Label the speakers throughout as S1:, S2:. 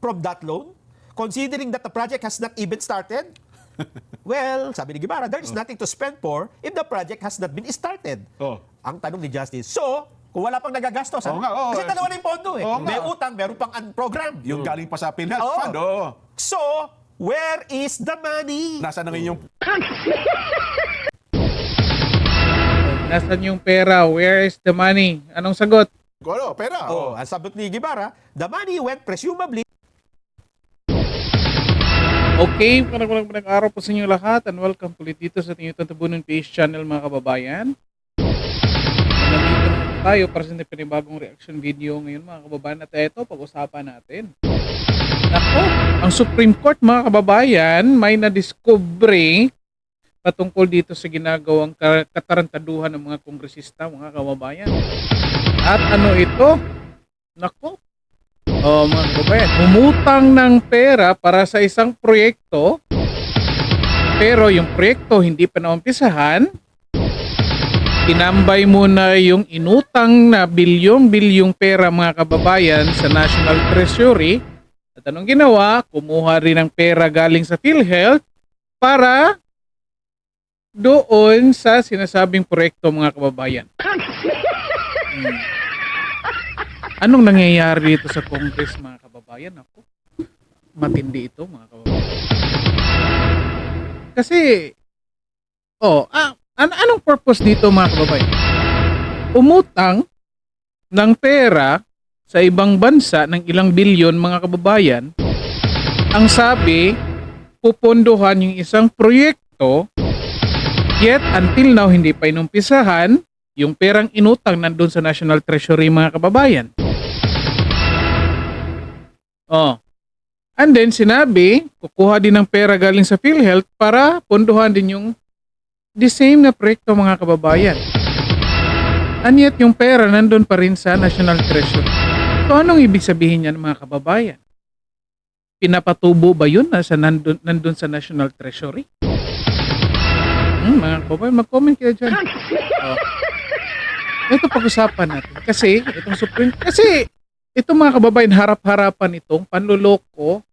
S1: from that loan, considering that the project has not even started? Well, sabi ni Guevara, there is nothing to spend for if the project has not been started. Ang tanong ni Justice, so, kung wala pang nagagastos, kasi dalawa na yung pondo eh. May utang, meron pang program.
S2: Yung galing pa sa PhilHealth Fund,
S1: So, where is the money?
S2: Nasaan na ngayon yung...
S3: Nasaan yung pera? Where is the money? Anong sagot?
S2: Pera.
S1: Ang sagot ni Guevara, the money went presumably.
S3: Okay, magandang araw po sa inyo lahat and welcome ulit dito sa ating YouTube Tabunan PH channel mga kababayan. Nandito naman tayo para sa panibagong reaction video ngayon mga kababayan at ito pag-usapan natin. Nako, ang Supreme Court mga kababayan may nadiskubre patungkol dito sa ginagawang katarantaduhan ng mga kongresista mga kababayan. At ano ito? Nako, mga kababayan, umutang ng pera para sa isang proyekto pero yung proyekto hindi pa naumpisahan, tinambay muna yung inutang na bilyong-bilyong pera mga kababayan sa National Treasury at anong ginawa? Kumuha rin ng pera galing sa PhilHealth para doon sa sinasabing proyekto mga kababayan. Anong nangyayari dito sa Congress mga kababayan? Ako, matindi ito mga kababayan. Kasi, anong purpose dito mga kababayan? Umutang ng pera sa ibang bansa ng ilang bilyon mga kababayan. Ang sabi, pupondohan yung isang proyekto, yet until now hindi pa inumpisahan, yung perang inutang nandun sa National Treasury mga kababayan. And then sinabi, kukuha din ng pera galing sa PhilHealth para pondohan din yung the same na proyekto mga kababayan. And yet yung pera nandun pa rin sa National Treasury. So anong ibig sabihin yan mga kababayan? Pinapatubo ba yun na sa nandun sa National Treasury? Mga kababayan, mag-comment kayo dyan. Ito pag-usapan natin kasi itong Supreme, kasi ito mga kababayan, harap-harapan itong panluloko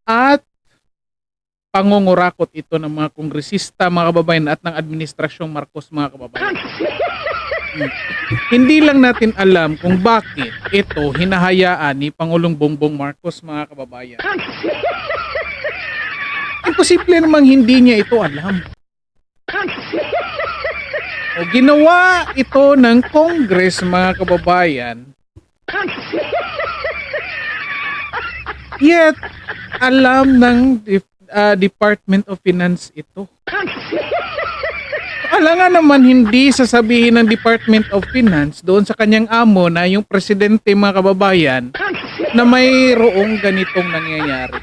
S3: at pangungurakot ito ng mga kongresista mga kababayan at ng administrasyong Marcos mga kababayan. Hindi lang natin alam kung bakit ito hinahayaan ni Pangulong Bongbong Marcos mga kababayan. Imposible namang hindi niya ito alam. Ginawa ito ng Congress mga kababayan. Yet, alam ng Department of Finance ito. Alam nga naman hindi sasabihin ng Department of Finance doon sa kanyang amo na yung presidente mga kababayan na mayroong ganitong nangyayari.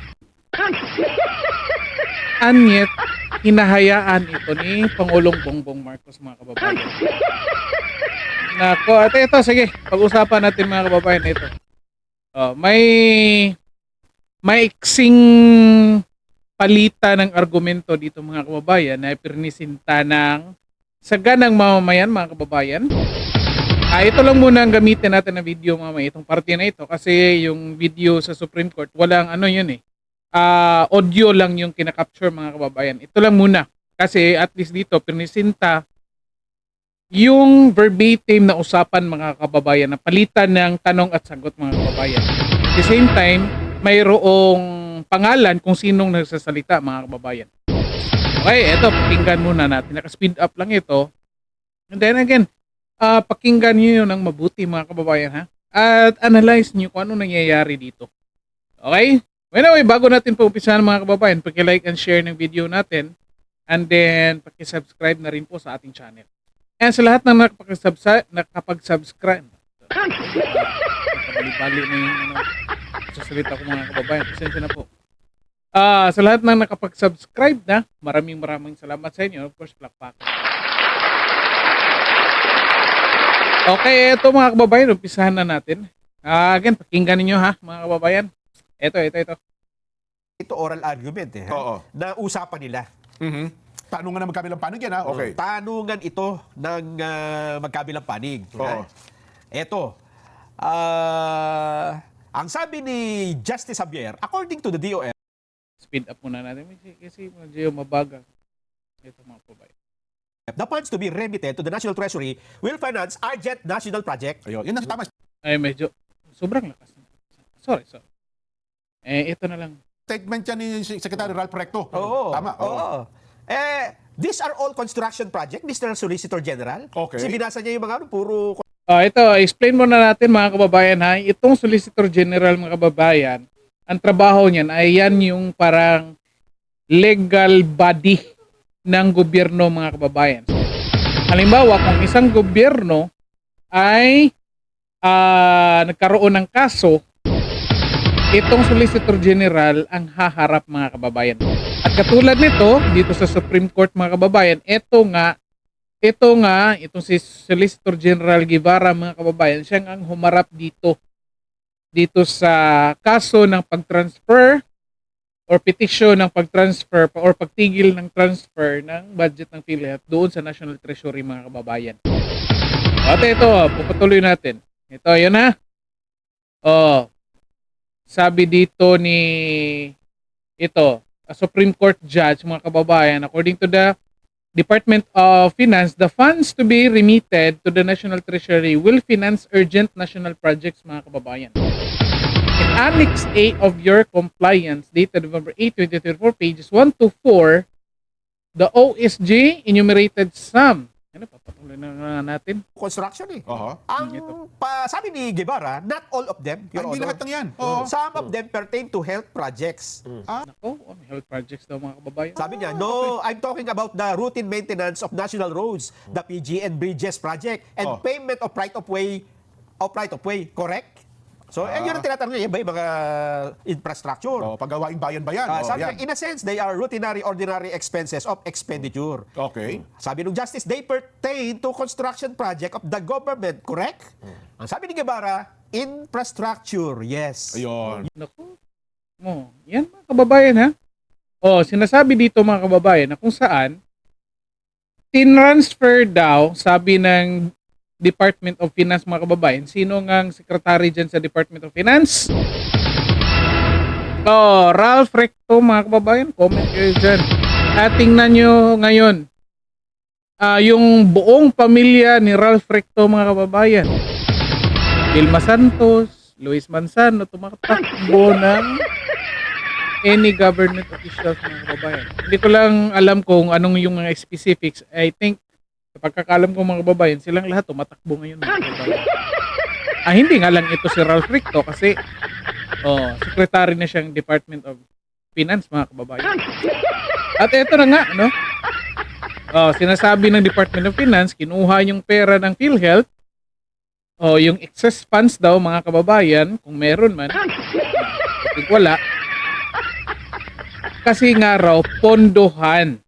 S3: And yet, hinahayaan ito ni Pangulong Bongbong Marcos mga kababayan. Nako, at ito, sige, pag-usapan natin mga kababayan ito. May iksing palita ng argumento dito mga kababayan na ipinisinta ng saganang mamamayan mga kababayan. Ito lang muna ang gamitin natin na video mamaya, itong parte na ito kasi yung video sa Supreme Court, walang ano yun audio lang yung kinakapture mga kababayan. Ito lang muna kasi at least dito pinisinta yung verbatim na usapan mga kababayan na palitan ng tanong at sagot mga kababayan. At the same time, mayroong pangalan kung sinong nagsasalita mga kababayan. Okay, eto pakinggan muna natin. Naka-speed up lang ito. And then again, pakinggan niyo yun ng mabuti mga kababayan ha. At analyze niyo kung ano nangyayari dito. Okay? Anyway, bago natin pa-umpisahan mga kababayan, paki-like and share ng video natin. And then, paki-subscribe na rin po sa ating channel. And sa lahat ng nakapag-subscribe, bali na yung sasalita ko mga kababayan, pasensya na po. Sa lahat ng nakapag-subscribe na, maraming salamat sa inyo. Of course, plakpak. Okay, ito mga kababayan, umpisahan na natin. Again, pakinggan niyo ha, mga kababayan. Ito.
S1: Ito oral argument na usapan nila.
S2: Tanungan na magkabilang panig yan ha? Okay.
S1: Tanungan ito ng magkabilang panig. Ito. Ang sabi ni Justice Javier, according to the DOL,
S3: Speed up muna natin kasi medyo mabagal. Ito mga kababayan.
S1: the funds to be remitted to the National Treasury will finance urgent national project.
S2: Ayun, yun ang tama.
S3: Ay, medyo sobrang lakas. Sorry. Ito na lang.
S2: Statement yan ni Secretary Ralph Recto.
S1: Oo.
S2: Tama.
S1: Oo. These are all construction project, Mr. Solicitor General.
S2: Okay.
S1: Kasi binasa niya yung mga puro
S3: Ito, explain muna natin mga kababayan ha. Itong Solicitor General mga kababayan, ang trabaho niyan ay yan yung parang legal body ng gobyerno mga kababayan. Halimbawa, kung isang gobyerno ay nagkaroon ng kaso, itong Solicitor General ang haharap mga kababayan. At katulad nito, dito sa Supreme Court mga kababayan, itong si Solicitor General Guevara mga kababayan, siyang ang humarap dito sa kaso ng pag-transfer or petition ng pag-transfer or pagtigil ng transfer ng budget ng PhilHealth doon sa National Treasury mga kababayan. At ito, pupatuloy natin. Ito, yun na. Sabi dito ni a Supreme Court judge mga kababayan, according to the Department of Finance, the funds to be remitted to the National Treasury will finance urgent national projects mga kababayan. In Annex A of your compliance dated November 8, 2024, pages 1 to 4, the OSG enumerated some. Ano, papatuloy na natin.
S1: construction eh.
S2: Oho.
S1: Sabi ni Guevara, not all of them, Your
S2: Hindi
S1: Honor.
S2: lahat ng yan. Oo.
S1: Some of them pertain to health projects.
S3: Nako, may health projects daw mga kababayan.
S1: Sabi niya, no, I'm talking about the routine maintenance of national roads, the PGN Bridges project, and payment of right-of-way, correct? So, yun ang tinatanong niya, ba yung mga infrastructure?
S2: Paggawaing bayan ba yan?
S1: Sabi
S2: Yan.
S1: niya, in a sense, they are ordinary expenses of expenditure.
S2: Okay.
S1: Sabi ng Justice, they pertain to construction project of the government, correct? Ang sabi ni Guevara, infrastructure, yes.
S2: Ayun.
S3: Naku. Yan mga kababayan ha. Sinasabi dito mga kababayan na kung saan tinransfer daw, sabi ng Department of Finance mga kababayan. Sino ngang secretary dyan sa Department of Finance? Ralph Recto mga kababayan. Comment kayo dyan. Tingnan nyo ngayon. Yung buong pamilya ni Ralph Recto mga kababayan. Vilma Santos, Luis Manzano, tumatakbo ng any government officials mga kababayan. Hindi ko lang alam kung anong yung mga specifics. I think sa pagkakalam ko mga kababayan, silang lahat tumatakbo ngayon mga kababayan. Hindi nga lang ito si Ralph Recto kasi secretary na siyang Department of Finance mga kababayan. At ito na nga, no? Sinasabi ng Department of Finance, kinuha yung pera ng PhilHealth, yung excess funds daw mga kababayan, kung meron man, kapag wala, kasi nga raw, pondohan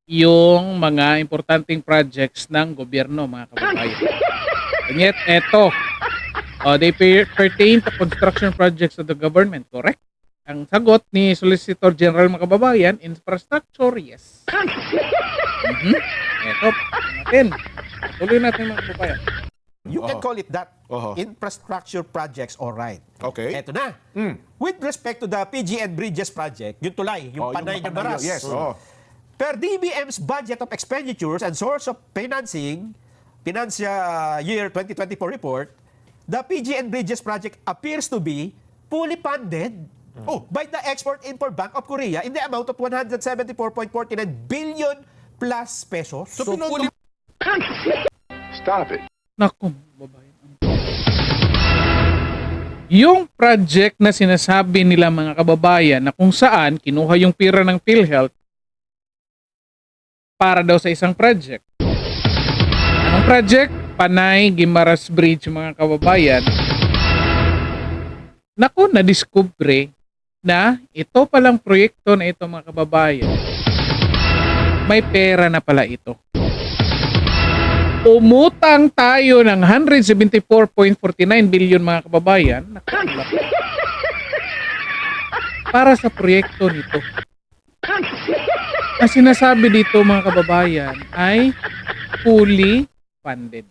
S3: yung mga importanteng projects ng gobyerno mga kababayan. And yet, eto, they pertain to construction projects of the government, correct? Ang sagot ni Solicitor General mga kababayan, infrastructure, yes. Eto, tuloy natin mga kababayan.
S1: You can call it that. Infrastructure projects, all right.
S2: Okay.
S1: Eto na. With respect to the PGN Bridges project, yung tulay, yung Panay ng Baras.
S2: Yes.
S1: Per DBM's budget of expenditures and source of financing, Financial Year 2024 report, the PGN Bridges project appears to be fully funded by the Export-Import Bank of Korea in the amount of 174.49 billion plus pesos.
S2: So fully...
S4: Stop it.
S3: Naku, babayan. Yung project na sinasabi nila mga kababayan na kung saan kinuha yung pira ng PhilHealth para daw sa isang project. Anong project? Panay Guimaras Bridge mga kababayan. Naku, na-discover na ito palang proyekto na ito mga kababayan. May pera na pala ito. Umutang tayo ng 174.49 billion mga kababayan. Para sa proyekto nito. Ang sinasabi dito mga kababayan ay fully funded.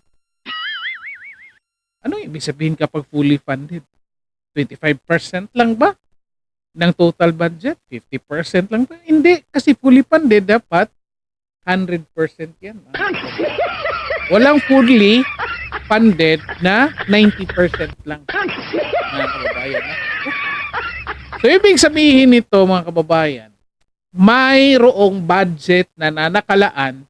S3: Ano ibig sabihin kapag fully funded? 25% lang ba ng total budget? 50% lang ba? Hindi, kasi fully funded dapat 100% yan. Walang fully funded na 90% lang, mga kababayan. So, ibig sabihin nito, mga kababayan, mayroong budget na nakalaan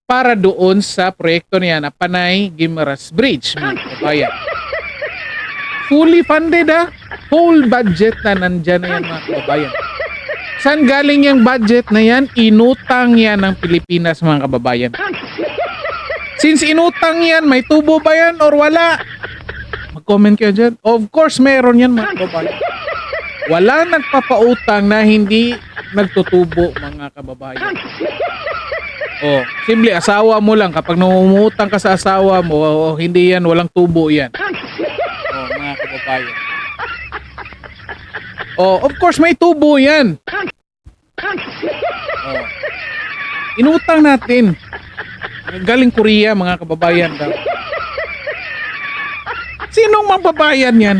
S3: para doon sa proyekto niya na Panay-Guimaras Bridge, mga kababayan. Fully funded whole budget na nandyan na yan, mga kababayan. Saan galing yung budget na yan? Inutang yan ng Pilipinas, mga kababayan. Since inutang yan, may tubo ba yan or wala? Mag-comment kayo dyan. Of course, meron yan, mga kababayan. Wala nagpapautang na hindi nagtutubo, mga kababayan. O, simple, asawa mo lang. Kapag nangungutang ka sa asawa mo, hindi yan, walang tubo yan. O, mga kababayan. O, of course, may tubo yan. O, inutang natin. Galing Korea, mga kababayan daw. Sinong mababayan yan?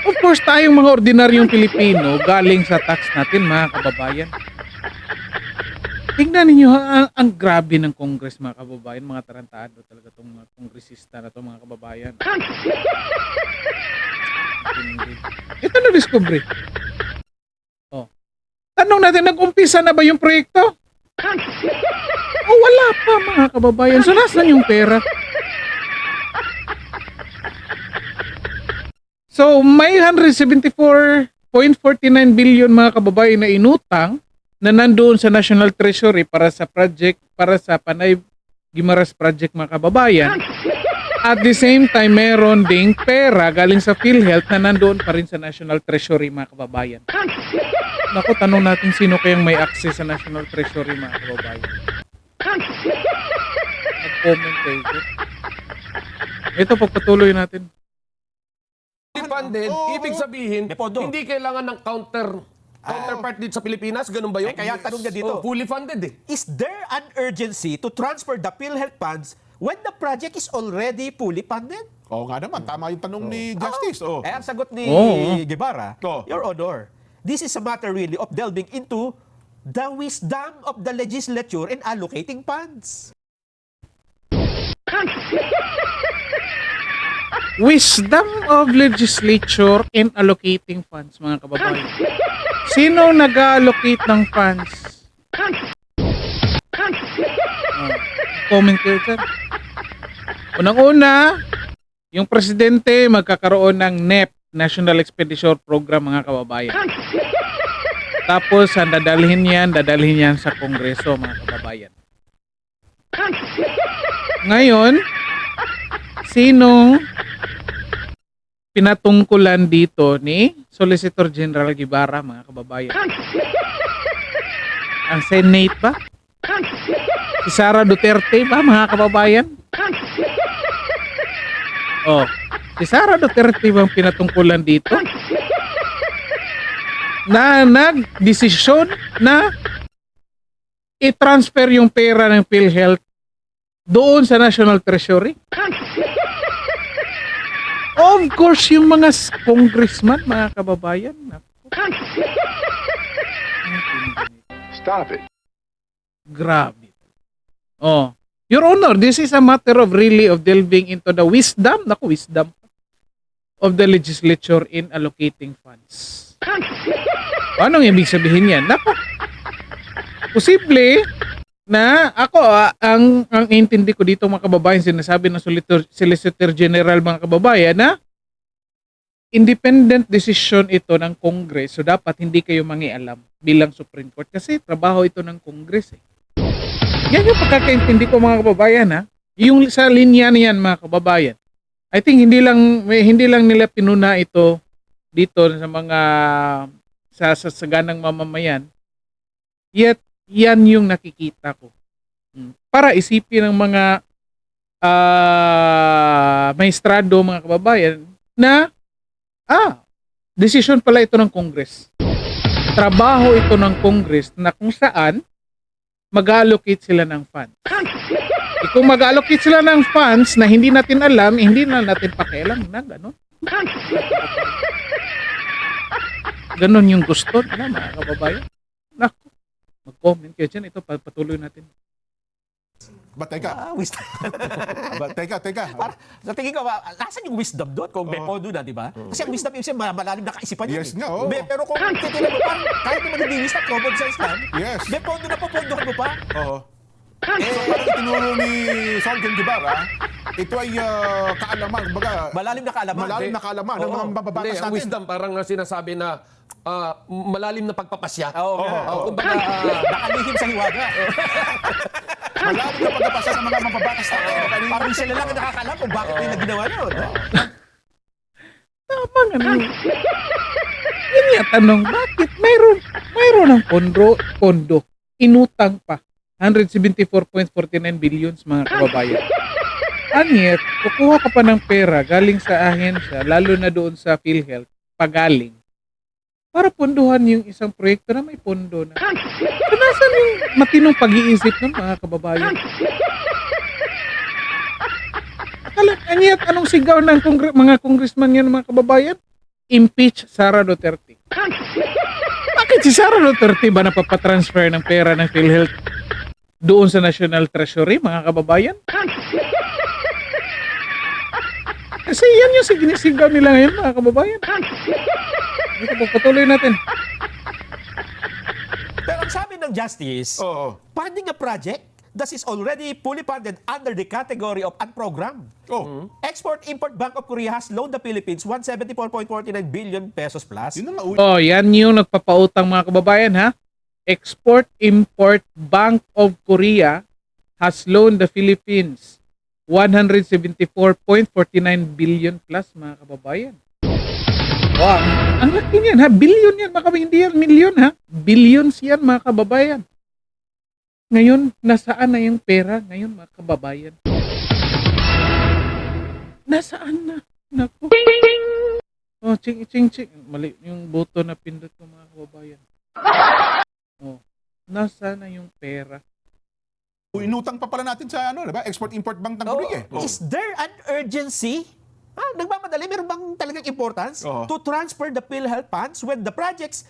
S3: Of course, tayong mga ordinaryong Pilipino galing sa tax natin, mga kababayan. Tingnan ninyo, ang grabe ng Congress, mga kababayan, mga tarantado talaga itong mga kongresista na ito, mga kababayan. Ito na discovery. Oh. Tanong natin, nag-umpisa na ba yung proyekto? Oh, wala pa, mga kababayan. So, nasaan yung pera? So, may 174.49 billion, mga kababayan, na inutang na nandoon sa National Treasury para sa project, para sa Panay-Guimaras Project, mga kababayan. At the same time, meron ding pera galing sa PhilHealth na nandoon pa rin sa National Treasury, mga kababayan. Naku, tanong natin sino kayang may access sa National Treasury, mga kababayan. Mag-comment kayo. Ito, pagpatuloy natin.
S4: Funded, ibig sabihin,
S1: May pondo.
S4: hindi kailangan ng counterpart dito sa Pilipinas, ganun ba yun?
S1: Kaya tanong niya dito.
S4: Fully funded
S1: Is there an urgency to transfer the PhilHealth funds when the project is already fully funded?
S2: Oo nga naman, tama yung tanong ni Justice. Oh.
S1: Eh, ang sagot ni
S3: Oo.
S1: Guevara,
S2: Oo.
S1: Your Honor, this is a matter really of delving into the wisdom of the legislature in allocating funds.
S3: Wisdom of legislature in allocating funds, mga kababayan. Sino nag-allocate ng funds? Comment kayo dyan. Unang-una, yung presidente magkakaroon ng NEP, National Expenditure Program, mga kababayan. Tapos, ang dadalhin yan sa Kongreso, mga kababayan. Ngayon, sinong pinatungkulan dito ni Solicitor General Guevara, mga kababayan? Ang Senate ba? Si Sara Duterte ba, mga kababayan? Oh, si Sara Duterte bang pinatungkulan dito? Na nagdesisyon na i-transfer yung pera ng PhilHealth doon sa National Treasury? Of course, yung mga congressman, mga kababayan.
S5: Stop it.
S3: Grabe. Oh, Your Honor, this is a matter of really of delving into the wisdom of the legislature in allocating funds. Anong ibig sabihin yan? Nako, posible na ako, ang intindi ko dito, mga kababayan, sinasabi ng Solicitor General, mga kababayan, na independent decision ito ng Congress, so dapat hindi kayo mangialam bilang Supreme Court kasi trabaho ito ng Congress. Yan yung pagkakaintindi ko, mga kababayan, ha? Yung sa linya niyan, mga kababayan. I think hindi lang nila pinuna ito dito sa mga sa saganang mamamayan. Yet yan yung nakikita ko. Para isipin ng mga maestrado, mga kababayan, na desisyon pala ito ng Congress. Trabaho ito ng Congress na kung saan mag-allocate sila ng funds. Kung mag-allocate sila ng funds na hindi natin alam, hindi na natin pakialam na gano'n. Ganon yung gusto nila, mga kababayan. Naku, mag-comment kayo dyan. Ito, patuloy natin.
S2: But teka,
S1: Wisdom.
S2: teka.
S1: Sa tingin ko, nasan yung wisdom doon kung may pondo na, di ba? Kasi ang wisdom yung malalim na kaisipan yan.
S2: Yes nga, oo.
S1: Pero kung titinan mo pa, kahit naman hindi wisdom, common sense lang,
S2: Yes.
S1: may pondo na po, pondohan mo pa.
S2: Oo. So parang itinuro ni Sergeant Guevara, ito ay kaalaman, kumbaga,
S1: Malalim na kaalaman.
S2: malalim na kaalaman ng mga
S4: Hindi,
S2: mababatas
S4: ang
S2: natin.
S4: wisdom parang sinasabi na malalim na pagpapasya.
S1: Oo,
S4: Kumbaga,
S1: nakalihim sa hiwaga.
S2: Malalim na pagkapasa sa mga mababatas natin.
S1: Parang sila lang ang nakakalam kung bakit nila ginawa yun.
S3: Tama nga naman. Yun nga tanong, bakit mayroon ng pondo, inutang pa, 174.49 billions mga kababayan. Anyet, kukuha ka pa ng pera galing sa ahensya, lalo na doon sa PhilHealth, pagaling, para pondohan yung isang proyekto na may pondo na. So, nasan yung matinong pag-iisip ng mga kababayan? Anyet, anong sigaw ng mga congressman yan, mga kababayan? Impeach Sara Duterte. Bakit si Sara Duterte ba napapatransfer ng pera ng PhilHealth doon sa National Treasury, mga kababayan? Kasi yan yung sinisigaw nila ngayon, mga kababayan. Ito po, patuloy natin.
S1: Pero ang sabi ng Justice,
S2: Oo.
S1: funding a project that is already fully funded under the category of unprogrammed.
S2: Oh,
S1: Export-Import Bank of Korea has loaned the Philippines 174.49 billion pesos plus.
S2: yun na nga.
S3: Oh, yan yung nagpapautang, mga kababayan, ha? Export-Import Bank of Korea has loaned the Philippines 174.49 billion plus, mga kababayan. Wow, ang laki niyan, ha? Billion yan, mga kababayan. Hindi yan milyon, ha? Billions yan, mga kababayan. Ngayon, nasaan na yung pera? Ngayon, mga kababayan. Nasaan na? Naku. Oh, ching. Mali yung buto na pindot ko, mga kababayan. Oh, nasaan na yung pera?
S2: Inutang pa pala natin sa diba? Export-Import Bank ng Korea. Oh.
S1: Is there an urgency? Nagmamadali, meron bang talagang importance
S2: Oo.
S1: to transfer the PhilHealth funds when the project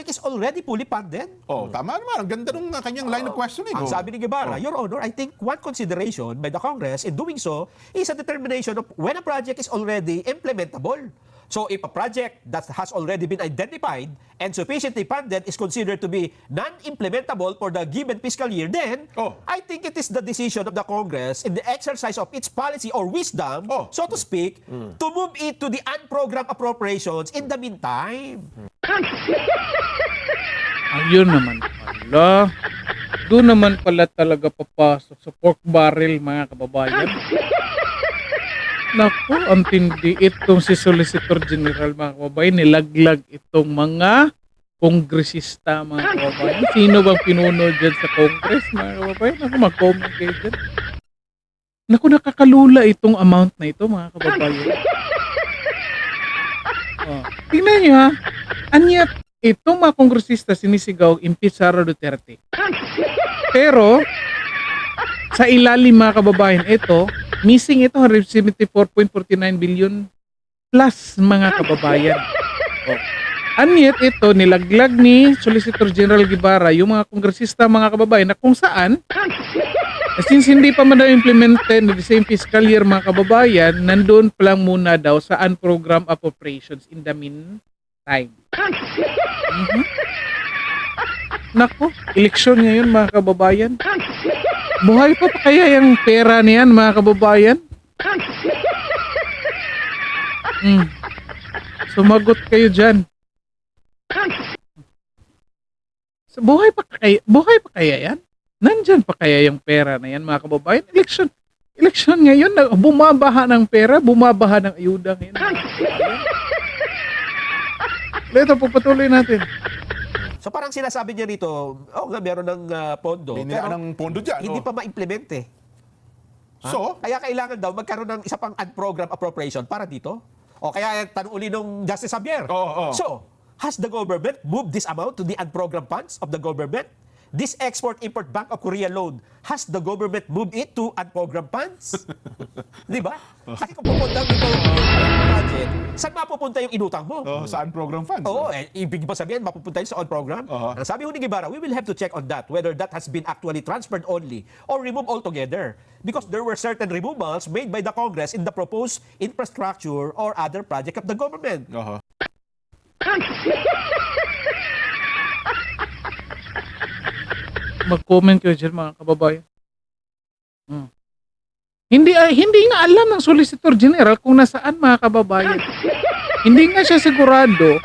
S1: is already fully funded?
S2: Oh, tama naman. Ang ganda ng kanyang line of questioning.
S1: Ang
S2: Oh.
S1: sabi ni Guevara, Your Honor, I think one consideration by the Congress in doing so is a determination of when a project is already implementable. So if a project that has already been identified and sufficiently funded is considered to be non-implementable for the given fiscal year, then I think it is the decision of the Congress in the exercise of its policy or wisdom, so to speak, to move it to the unprogrammed appropriations in the meantime.
S3: Ayun naman pala. Doon naman pala talaga papasok sa pork barrel, mga kababayan. Naku, ang tindi itong si Solicitor General, mga kababayan. Nilaglag itong mga kongresista, mga kababayan. Sino bang pinuno dyan sa Congress, mga kababayan? Naku, mag-comment kayo dyan. Naku, nakakalula itong amount na ito, mga kababayan. Oh, tingnan nyo, ha. Anyat, itong mga kongresista sinisigaw, impeach Sara Duterte. Pero, sa ilalim, mga kababayan, ito, missing ito 174.49 billion plus, mga kababayan. Oh. Anyat ito, nilaglag ni Solicitor General Guevara yung mga kongresista, mga kababayan, na kung saan, since hindi pa man daw implemented the same fiscal year, mga kababayan, nandun pa lang muna daw sa unprogrammed appropriations in the meantime. Naku, eleksyon ngayon, mga kababayan. Buhay pa kaya yung pera niyan, mga kababayan? Sumagot kayo dyan. Buhay pa kaya yan? Nandyan pa kaya yung pera na yan, mga kababayan? Eleksyon ngayon, bumabaha ng pera, bumabaha ng ayuda ngayon, mga kababayan. Ito, pupatuloy natin.
S1: So parang sinasabi niya rito, meron ng pondo,
S2: Binila
S1: pero
S2: ng pondo dyan.
S1: hindi pa ma-implement eh.
S2: So,
S1: Kaya kailangan daw magkaroon ng isa pang unprogrammed appropriation para dito. O kaya tanong uli nung Justice Javier.
S2: Oo.
S1: So, has the government moved this amount to the unprogrammed funds of the government this Export-Import Bank of Korea loan, has the government moved it to unprogrammed funds? Di ba? Kasi kung pupunta mo ito yung budget, saan mapupunta yung inutang mo?
S2: Saan program funds?
S1: Oo, ibig ba sabihin, mapupunta yun sa on-program? Ang sabi ko ni Guevara, we will have to check on that, whether that has been actually transferred only or removed altogether. Because there were certain removals made by the Congress in the proposed infrastructure or other project of the government.
S3: Mag-comment kayo dyan, mga kababayan. Hindi nga alam ng Solicitor General kung nasaan, mga kababayan. Hindi nga siya sigurado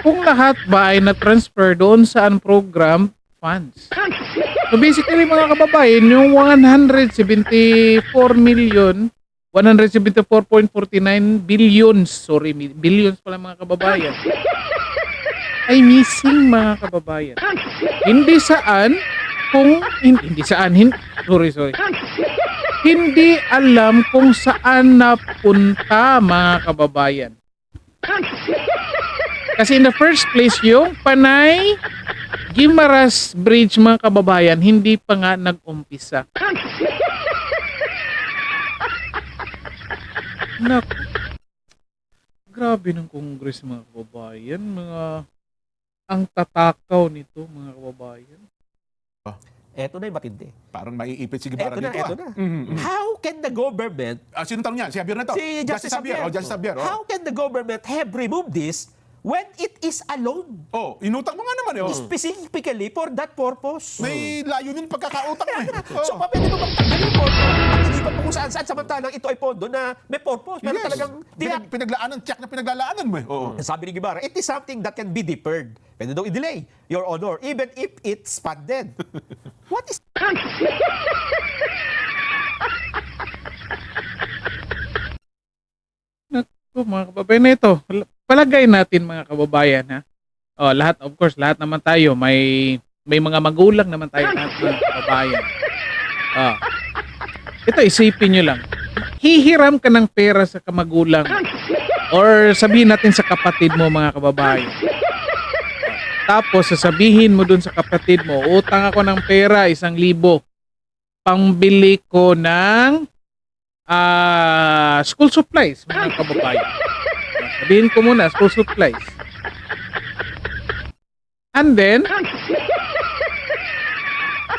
S3: kung lahat ba ay na-transfer doon sa program funds. So basically, mga kababayan, yung 174 million, 174.49 billions, sorry, billions pala mga kababayan, ay missing, mga kababayan. Hindi alam kung saan napunta, mga kababayan. Kasi in the first place, yung Panay Guimaras Bridge, mga kababayan, hindi pa nga nag-umpisa. Naku. Grabe ng Congress, mga kababayan. Ang tatakaw nito, mga kababayan.
S1: Eto na yung matindi.
S2: Parang maiipit si Guevara
S1: Eto na,
S2: dito.
S1: eto na. How can the government,
S2: Sino tanong niya? Si Javier na to?
S1: si Justice Javier,
S2: Justice Javier.
S1: how can the government have removed this when it is alone?
S2: Inutang mo nga naman.
S1: Specifically for that purpose.
S2: May layunin pagkakautang mo eh.
S1: So, pwede mo bang tanggalin yung pondo at ilipat mo kung saan-saan samantalang ito ay pondo na may purpose. Pero talagang
S2: Pinaglaanan, check na pinaglalaanan mo eh.
S1: sabi ni Guevara, it is something that can be deferred. Pwede daw i-delay, Your Honor, even if it's funded. What is...
S3: Naku, mga kababayan, na ito. Palagay natin, mga kababayan, ha? Lahat, of course, lahat naman tayo. May mga magulang naman tayo, lahat, mga kababayan. Ito, isipin nyo lang. Hihiram ka ng pera sa kamagulang or sabihin natin sa kapatid mo, mga kababayan. Tapos sasabihin mo dun sa kapatid mo, utang ako ng pera 1,000 pambili ko ng school supplies, mga kababayan. Sabihin ko muna, school supplies. And then,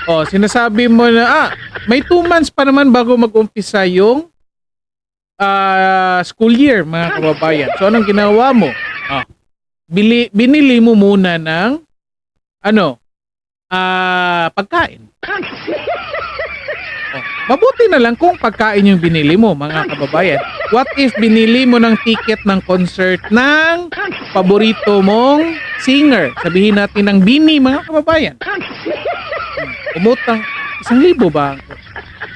S3: sinasabi mo na, may 2 months pa naman bago mag-umpisa yung school year, mga kababayan. So, anong ginawa mo? Binili mo muna ng pagkain. Mabuti na lang kung pagkain yung binili mo, mga kababayan. What if binili mo ng ticket ng concert ng paborito mong singer? Sabihin natin ng Bini, mga kababayan. Umutang 1,000 ba?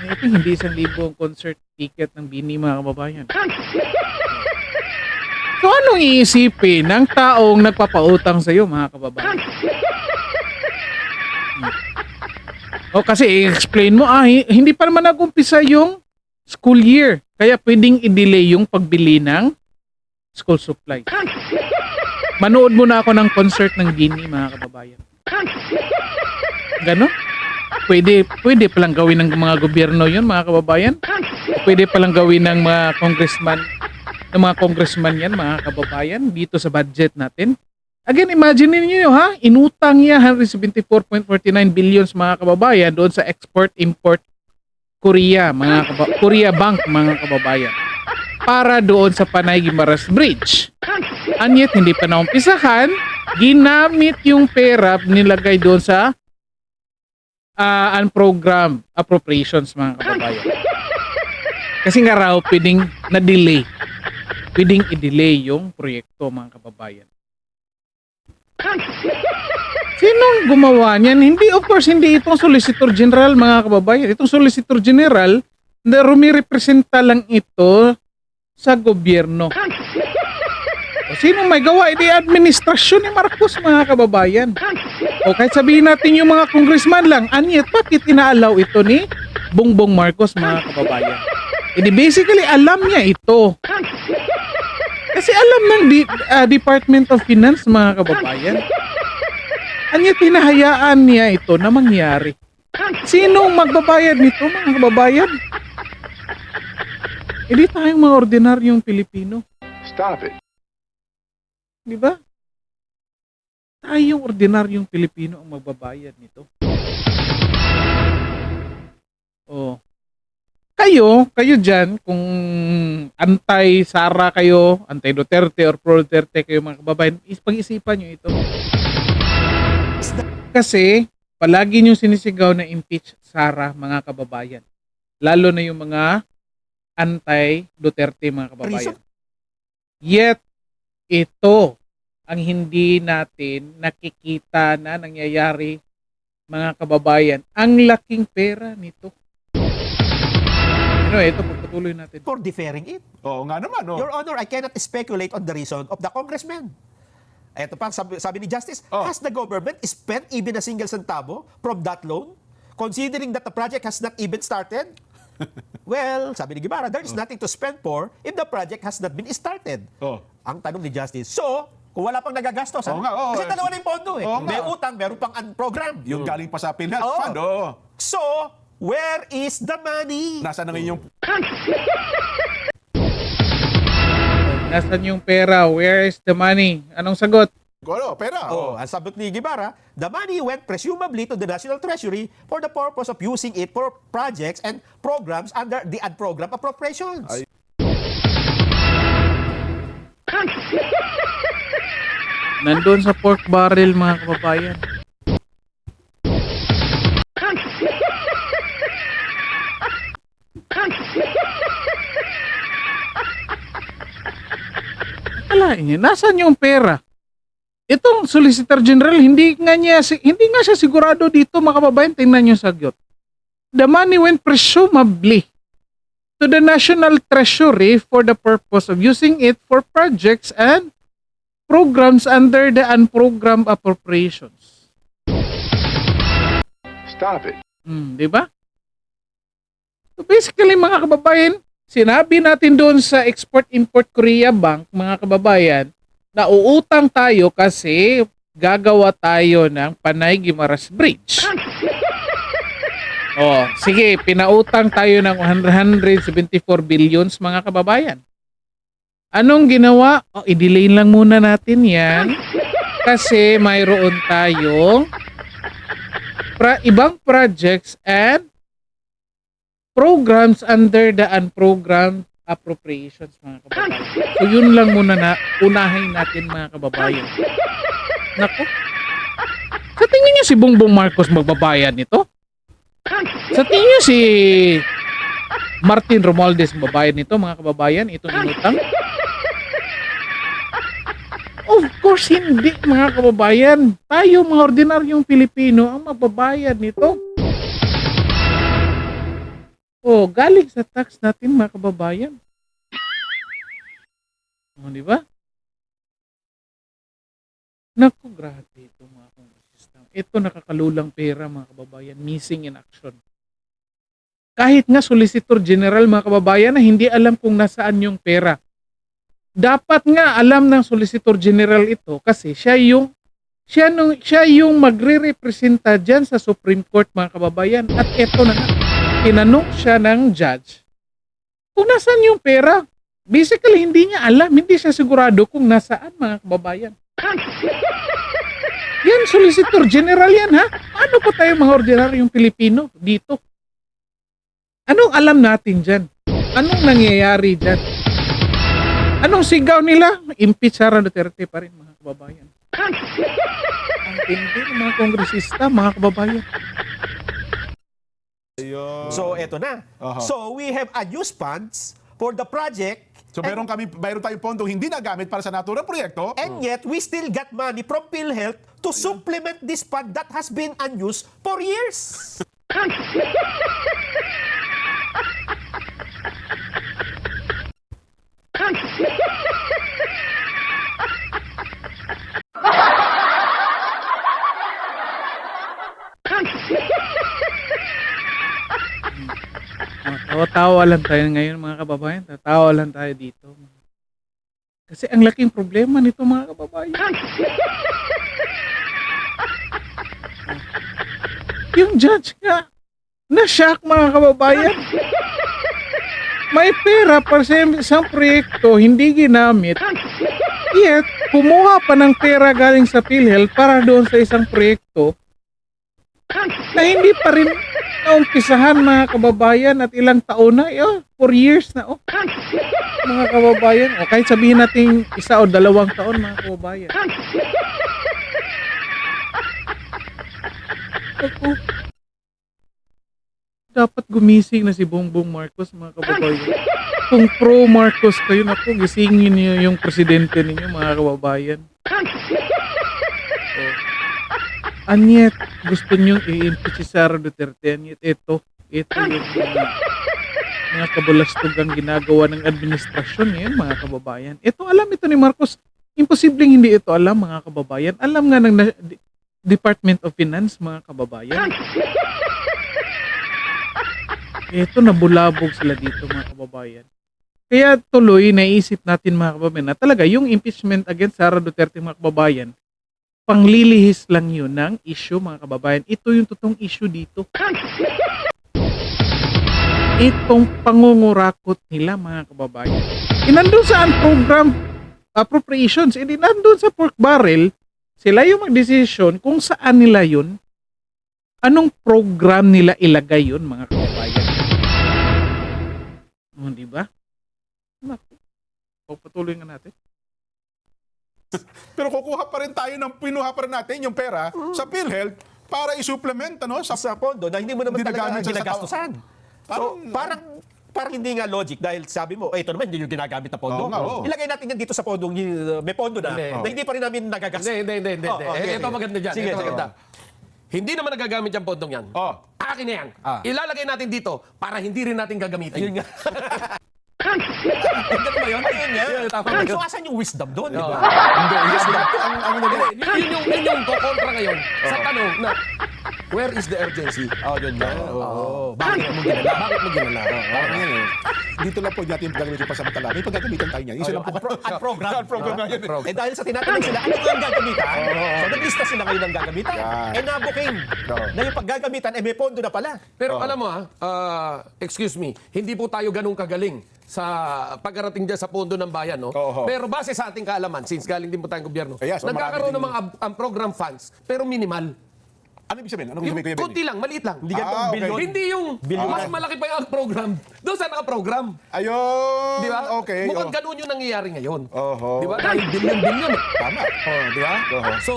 S3: I think hindi 1,000 ang concert ticket ng Bini, mga kababayan. So, anong iisipin ng taong nagpapautang sa iyo, mga kababayan? Kasi i-explain mo, hindi pa naman nag-umpisa yung school year. Kaya pwedeng i-delay yung pagbili ng school supplies. Manood muna ako ng concert ng Bini, mga kababayan. Ganon? Pwede palang gawin ng mga gobyerno yun, mga kababayan. Pwede palang gawin ng mga congressman yan, mga kababayan, dito sa budget natin. Again, imagine niyo ha, inutang niya 174.49 billions, mga kababayan, doon sa Export-Import Korea, Korea Bank, mga kababayan, para doon sa Panay Guimaras Bridge. Anyet, hindi pa naumpisahan, ginamit yung pera, nilagay doon sa unprogrammed appropriations, mga kababayan. Kasi nga raw, pwedeng na-delay. Pwedeng i-delay yung proyekto, mga kababayan. Sinong gumawa niyan? Hindi, of course, hindi itong Solicitor General, mga kababayan. Itong Solicitor General, rumirepresenta lang ito sa gobyerno. Sinong may gawa? Hindi administrasyon ni Marcos, mga kababayan. Kahit sabihin natin yung mga congressman lang, anyet, bakit inaalaw ito ni Bongbong Marcos, mga kababayan? Basically, alam niya ito. Kasi alam ng Department of Finance, mga kababayan. Anya tinahayaan niya ito na mangyari. Sinong magbabayad nito, mga kababayan? Hindi tayong mga ordinaryong Pilipino.
S5: Stop it.
S3: Di ba? Tayong ordinaryong Pilipino ang magbabayad nito. Oh. Kayo dyan, kung anti-Sara kayo, anti-Duterte or pro-Duterte kayo mga kababayan, pag-isipan nyo ito. Kasi, palagi nyo sinisigaw na impeach Sara mga kababayan. Lalo na yung mga anti-Duterte mga kababayan. Yet, ito ang hindi natin nakikita na nangyayari mga kababayan. Ang laking pera nito. Ito pagpatuloy natin.
S1: For deferring it.
S2: Oo nga naman. Oh.
S1: Your Honor, I cannot speculate on the reason of the congressman. Ito pa, sabi ni Justice, has the government spent even a single centavo from that loan? Considering that the project has not even started? Well, sabi ni Guevara, there is nothing to spend for if the project has not been started. Ang tanong ni Justice, so, kung wala pang nagagastos, kasi dalawa na yung pondo eh. May utang, meron pang program.
S2: Yung galing pa sa PhilHealth Fund.
S1: So, where is the money?
S2: Nasaan na ngayon yung...
S3: Nasaan yung pera? Where is the money? Anong sagot?
S2: Pera.
S1: Ang sagot ni Guevara, the money went presumably to the National Treasury for the purpose of using it for projects and programs under the unprogrammed appropriations.
S3: Nandun sa pork barrel mga kababayan. Akalain niya, nasaan yung pera? Itong Solicitor General, hindi nga siya sigurado dito mga kababayan. Tingnan niyo sagot. The money went presumably to the National Treasury for the purpose of using it for projects and programs under the unprogrammed appropriations.
S5: Stop it.
S3: Di ba? So basically mga kababayan, sinabi natin doon sa Export-Import Korea Bank, mga kababayan, na uutang tayo kasi gagawa tayo ng Panay Guimaras Bridge. Sige, pinautang tayo ng 174 billions mga kababayan. Anong ginawa? I-delay lang muna natin yan kasi mayroon tayong ibang projects and programs under the unprogrammed appropriations mga kababayan. So yun lang muna na unahin natin mga kababayan. Naku. Sa tingin niyo si Bongbong Marcos magbabayad nito? Sa tingin niyo si Martin Romualdez magbabayad nito mga kababayan? Itong inutang? Of course hindi mga kababayan. Tayo mga ordinaryong Pilipino ang magbabayad nito. Galing sa tax natin mga kababayan. Di ba? Naku, grabe ito mga kongresista. Ito nakakalulang pera mga kababayan. Missing in action. Kahit nga Solicitor General mga kababayan na hindi alam kung nasaan yung pera. Dapat nga alam ng Solicitor General ito kasi siya yung magre-representa dyan sa Supreme Court mga kababayan. At ito na nga, tinanong siya ng judge kung nasaan yung pera. Basically, hindi niya alam, hindi siya sigurado kung nasaan mga kababayan. Yan, Solicitor General yan ha. Ano pa tayo mga ordinaryong Pilipino dito? Anong alam natin dyan? Anong nangyayari dyan? Anong sigaw nila? Impeach Sara Duterte pa rin mga kababayan. Ang tindi ng mga kongresista, mga kababayan.
S1: So, eto na. So, we have unused funds for the project.
S2: So mayroon tayong pondong hindi nagamit para sa naturang proyekto.
S1: And yet, we still got money from PhilHealth to supplement this fund that has been unused for years.
S3: Tawa-tawa lang tayo ngayon mga kababayan. Tatawa lang tayo dito. Kasi ang laking problema nito mga kababayan. Yung judge nga, na-shock mga kababayan. May pera para sa isang proyekto, hindi ginamit. Yet, kumuha pa ng pera galing sa PhilHealth para doon sa isang proyekto na hindi pa rin naumpisahan mga kababayan at ilang taon na, 4 years na mga kababayan. O kahit sabihin natin 1 o 2 taon mga kababayan. Ako, dapat gumising na si Bongbong Marcos mga kababayan. Kung pro Marcos kayo, naku, gisingin niyo yung presidente ninyo mga kababayan. Anyet, gusto nyo i-impeach si Sara Duterte. Anyet, ito yung mga kabalastugang ginagawa ng administrasyon ngayon mga kababayan. Ito, alam ito ni Marcos. Imposibleng hindi ito alam mga kababayan. Alam nga ng Department of Finance mga kababayan. Ito, nabulabog sila dito mga kababayan. Kaya tuloy naisip natin mga kababayan na talaga yung impeachment against Sara Duterte mga kababayan, panglilihis lang yun ng issue mga kababayan. Ito yung totoong issue dito. Itong pangungurakot nila mga kababayan. Nandun saan program appropriations, hindi nandun sa pork barrel, sila yung mag-decision kung saan nila yun, anong program nila ilagay yun mga kababayan. Di ba? Naku. Patuloy nga natin.
S2: Pero kukuha pa rin tayo ng pinuha pa rin natin yung pera sa PhilHealth para i-supplement
S1: sa pondo na hindi mo naman talaga
S2: Ginagamit sa
S1: ginagastusan. So, parang hindi nga logic dahil sabi mo, ito naman hindi yung ginagamit na pondo.
S2: Oo nga, oo.
S1: Ilagay natin yan dito sa pondo, may pondo na, na hindi pa rin namin nagagastos.
S4: Hindi.
S1: Okay.
S4: Ito maganda dyan.
S1: Sige,
S4: Ito maganda. Hindi naman nagagamit yung pondong yan. Akin na yan. Ilalagay natin dito para hindi rin natin gagamitin.
S1: Ayun nga.
S4: Ganun ba yun?
S1: Ayun nga.
S4: Tama ba yun?
S1: So, asan yung wisdom doon, di ba?
S2: Hindi,
S4: Yun yung kontra ngayon sa tanong na where is the urgency?
S1: Yun nga. Bakit mo ginala?
S4: Bakit mo ginala?
S2: Parang yan eh. Dito lang po natin gagamitin pa sa matala. May paggagamitan tayo niyan. Isa lang po.
S1: At program.
S2: Program na yan.
S1: Eh dahil sa tinatanong sila, ano ang gagamitan? So naglista sila ngayon ng gagamitan.
S2: Yan.
S1: Nabuking na yung paggagamitan, may pondo na pala.
S4: Pero alam mo excuse me, hindi po tayo ganun kagaling sa pagkarating dyan sa pondo ng bayan, no? Pero base sa ating kaalaman, since galing din po tayong gobyerno,
S2: Yes,
S4: nagkakaroon ng
S2: marami
S4: mga program funds, pero minimal.
S2: Ano ibig sabihin? Anong
S4: Yung
S2: ibig sabihin?
S4: kunti lang, maliit lang.
S1: Hindi ganitong
S2: okay.
S1: bilyon.
S4: Hindi yung mas malaki pa yung program. Doon sa naka-program.
S2: Ayun.
S4: Di ba?
S2: Okay.
S4: Mukhang ganun yung nangyayari ngayon.
S2: Oho.
S4: Di ba? Dahil bilyon-bilyon.
S2: Tama.
S4: Di ba? So,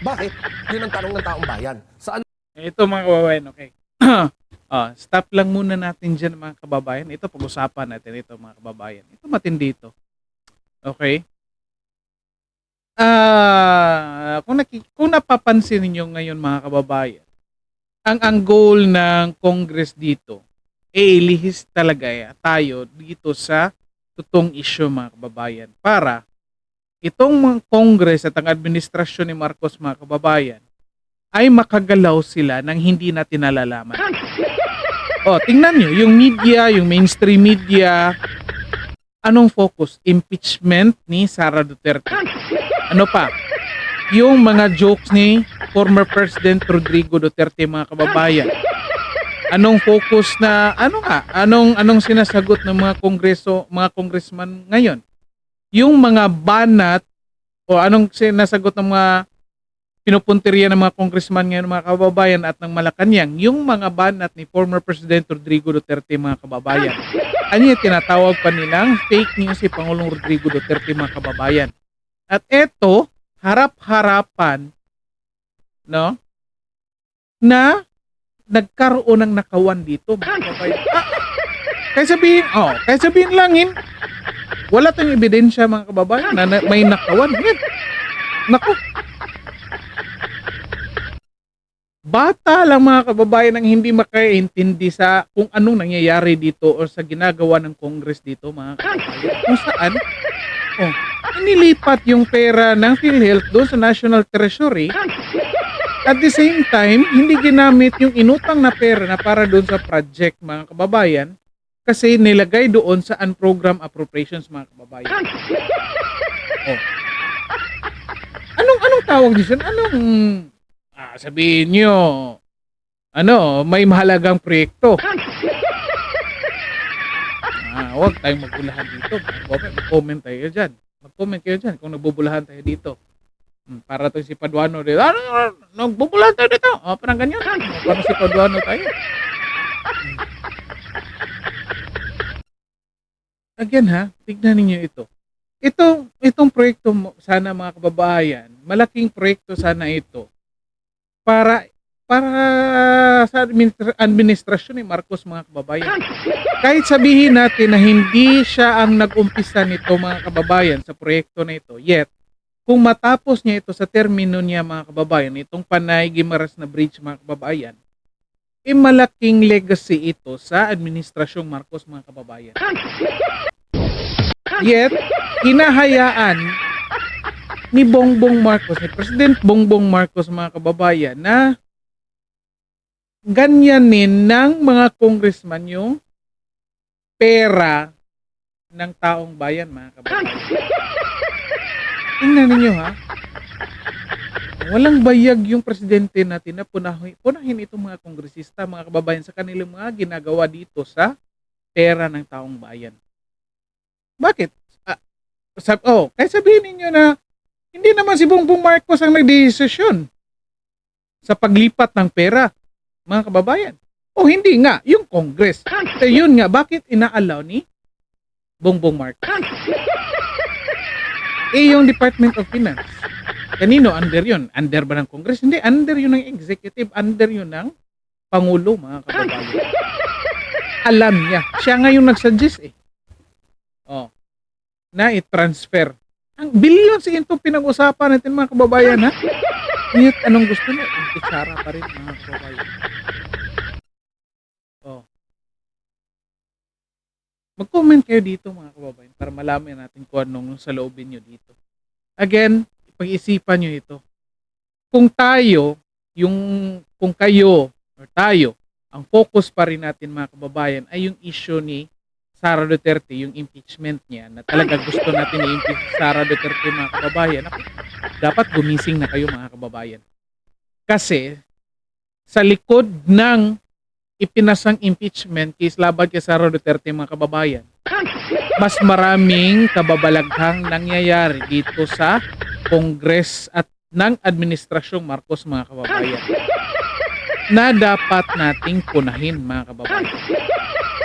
S4: bakit? Yun ang tanong ng taong bayan. Saan?
S3: Ito mga kababayan, okay. Stop lang muna natin dyan mga kababayan. Ito pag-usapan natin ito mga kababayan. Ito matindi ito. Okay? Kung napapansin niyo ngayon mga kababayan, ang goal ng Congress dito, lihis talaga tayo dito sa totoong issue mga kababayan para itong mga Congress at ang administrasyon ni Marcos mga kababayan ay makagalaw sila nang hindi natin nalalaman. Tingnan nyo, yung media, yung mainstream media, anong focus? Impeachment ni Sara Duterte. Ano pa? Yung mga jokes ni former President Rodrigo Duterte mga kababayan. Anong focus na, anong sinasagot ng mga congressman ngayon? Yung mga banat, anong sinasagot ng mga pinupunteriya ng mga congressman ngayon mga kababayan at ng Malacanang, yung mga banat ni former President Rodrigo Duterte mga kababayan. Ano yung tinatawag pa nilang fake news si Pangulong Rodrigo Duterte mga kababayan. At eto, harap-harapan, no, na nagkaroon ng nakawan dito mga kababayan. Kaya sabihin langin, wala tayong ebidensya mga kababayan na may nakawan. Yan. Naku, bata lang mga kababayan ang hindi makaintindi sa kung anong nangyayari dito o sa ginagawa ng Congress dito mga kababayan. Kung saan, inilipat yung pera ng PhilHealth doon sa National Treasury. At the same time, hindi ginamit yung inutang na pera na para doon sa project mga kababayan kasi nilagay doon sa unprogram appropriations mga kababayan. Anong tawag niyo? sabihin nyo, may mahalagang proyekto. Huwag tayong magbulahan dito. Mag-comment tayo dyan. Mag-comment kayo dyan kung nagbubulahan tayo dito. Para to si Paduano dito. Nagbubulahan tayo dito. Parang ganyan. Parang si Paduano tayo. Again tignan ninyo ito. Itong proyekto sana mga kababayan, malaking proyekto sana ito para sa administrasyon ni Marcos mga kababayan. Kahit sabihin natin na hindi siya ang nag-umpisa nito mga kababayan sa proyekto na ito, yet kung matapos niya ito sa termino niya mga kababayan, itong Panay Guimaras na bridge mga kababayan, malaking legacy ito sa administrasyong Marcos mga kababayan. Yet, hinahayaan ni Bongbong Marcos, ni President Bongbong Marcos mga kababayan na ganyanin ng mga congressman yung pera ng taong bayan mga kababayan. Tingnan ninyo walang bayag yung presidente natin na punahin itong mga kongresista mga kababayan sa kanilang mga ginagawa dito sa pera ng taong bayan. Bakit? Kahit sabihin ninyo na hindi naman si Bongbong Marcos ang nagdesisyon sa paglipat ng pera, mga kababayan. O hindi nga, yung Congress. So yun nga, bakit ina-allow ni Bongbong Marcos? Yung Department of Finance. Kanino under yun? Under ba ng Congress? Hindi, under yun ng executive, under yun ng Pangulo, mga kababayan. Alam niya. Siya nga yung nagsuggest na i-transfer. Ang billions itong pinag-usapan natin mga kababayan Ngunit anong gusto niya? Kutsara pa rin mga kababayan. Mag-comment kayo dito mga kababayan para malaman natin kung anong sa loobin nyo dito. Again, pag-isipan nyo ito. Kung kayo, or tayo, ang focus pa rin natin mga kababayan ay yung issue ni Sara Duterte, yung impeachment niya, na talaga gusto natin i-impeach Sara Duterte mga kababayan, dapat gumising na kayo mga kababayan. Kasi, sa likod ng ipinasang impeachment case laban kay Sara Duterte mga kababayan, mas maraming kababalaghang nangyayari dito sa Congress at ng Administrasyong Marcos mga kababayan na dapat nating punahin mga kababayan.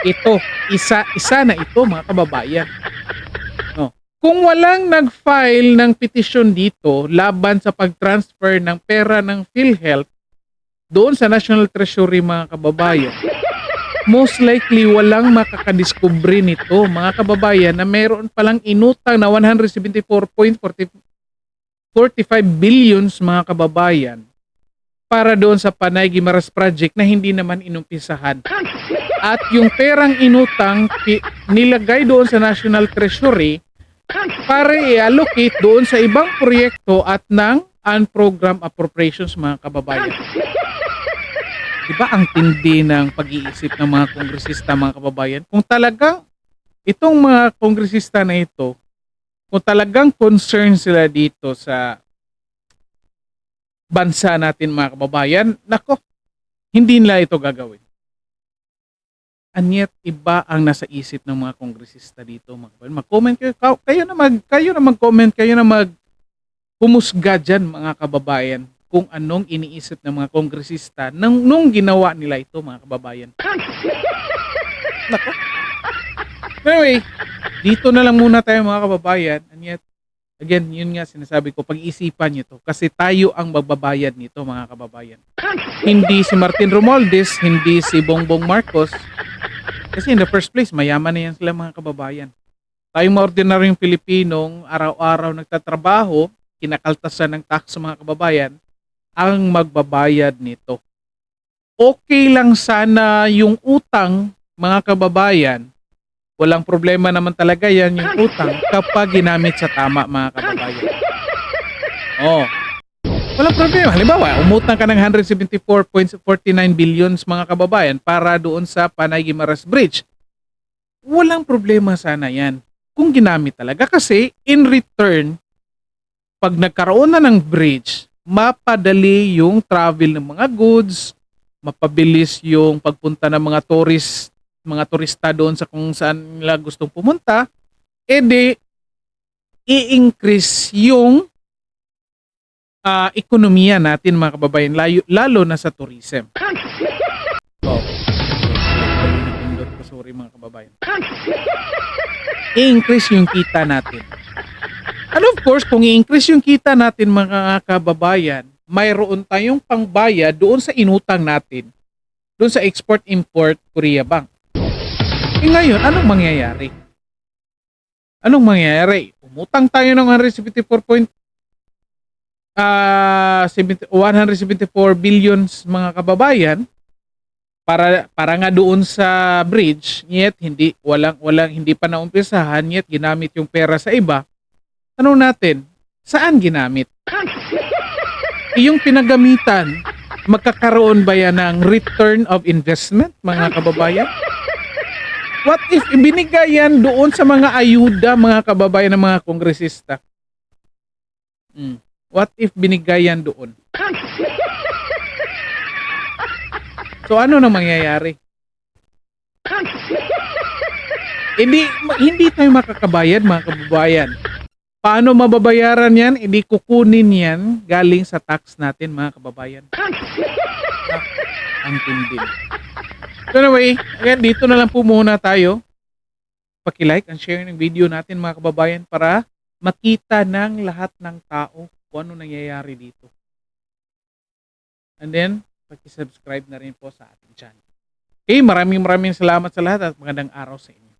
S3: Ito, isa na ito mga kababayan. Kung walang nag-file ng petisyon dito laban sa pag-transfer ng pera ng PhilHealth doon sa National Treasury mga kababayan, most likely walang makakadiskubre nito mga kababayan na meron palang inutang na 174.45 billions mga kababayan para doon sa Panay Guimaras Project na hindi naman inumpisahan. At yung perang inutang nilagay doon sa National Treasury para i-allocate doon sa ibang proyekto at ng unprogrammed appropriations mga kababayan. Diba ang tindi ng pag-iisip ng mga kongresista mga kababayan? Kung talagang itong mga kongresista na ito, kung talagang concern sila dito sa bansa natin mga kababayan, nako, hindi nila ito gagawin. And yet, iba ang nasa isip ng mga kongresista dito mga kababayan. Mag-comment kayo na mag-comment, kayo na humusga dyan mga kababayan kung anong iniisip ng mga kongresista nung ginawa nila ito mga kababayan. Nako. Anyway, dito na lang muna tayo mga kababayan. And yet, again, yun nga sinasabi ko, pag-isipan nyo to. Kasi tayo ang magbabayad nito mga kababayan. Hindi si Martin Romualdez, hindi si Bongbong Marcos. Kasi in the first place, mayaman na yan sila mga kababayan. Tayong mga ordinaryong Pilipinong araw-araw nagtatrabaho, kinakaltasan ng tax mga kababayan, ang magbabayad nito. Okay lang sana yung utang mga kababayan. Walang problema naman talaga yan yung utang kapag ginamit sa tama mga kababayan. Walang problema. Halimbawa, umutang ka ng 174.49 billions mga kababayan para doon sa Panay Guimaras Bridge. Walang problema sana yan kung ginamit talaga. Kasi in return, pag nagkaroon na ng bridge, mapadali yung travel ng mga goods, mapabilis yung pagpunta ng mga turista doon sa kung saan nila gustong pumunta, edi i-increase yung ekonomiya natin mga kababayan, lalo na sa tourism. Oh, sorry mga kababayan. I-increase yung kita natin. And of course, kung i-increase yung kita natin mga kababayan, mayroon tayong pangbayad doon sa inutang natin, doon sa Export-Import Korea Bank. E ngayon, anong mangyayari? Anong mangyayari? Umutang tayo ng 174 billions mga kababayan para nga doon sa bridge, yet hindi pa naumpisahan, yet ginamit yung pera sa iba. Tanong natin, saan ginamit? Yung pinagamitan, magkakaroon ba yan ng return of investment mga kababayan? What if ibinigay yan doon sa mga ayuda mga kababayan ng mga kongresista? What if binigay yan doon? So ano na mangyayari? Hindi tayo makakabayad mga kababayan. Paano mababayaran yan? Hindi kukunin yan galing sa tax natin mga kababayan. Ang tindi. So anyway, again, dito na lang po muna tayo. Paki-like and share ng video natin mga kababayan para makita ng lahat ng tao kung ano nangyayari dito. And then, paki-subscribe na rin po sa ating channel. Okay, maraming salamat sa lahat at magandang araw sa inyo.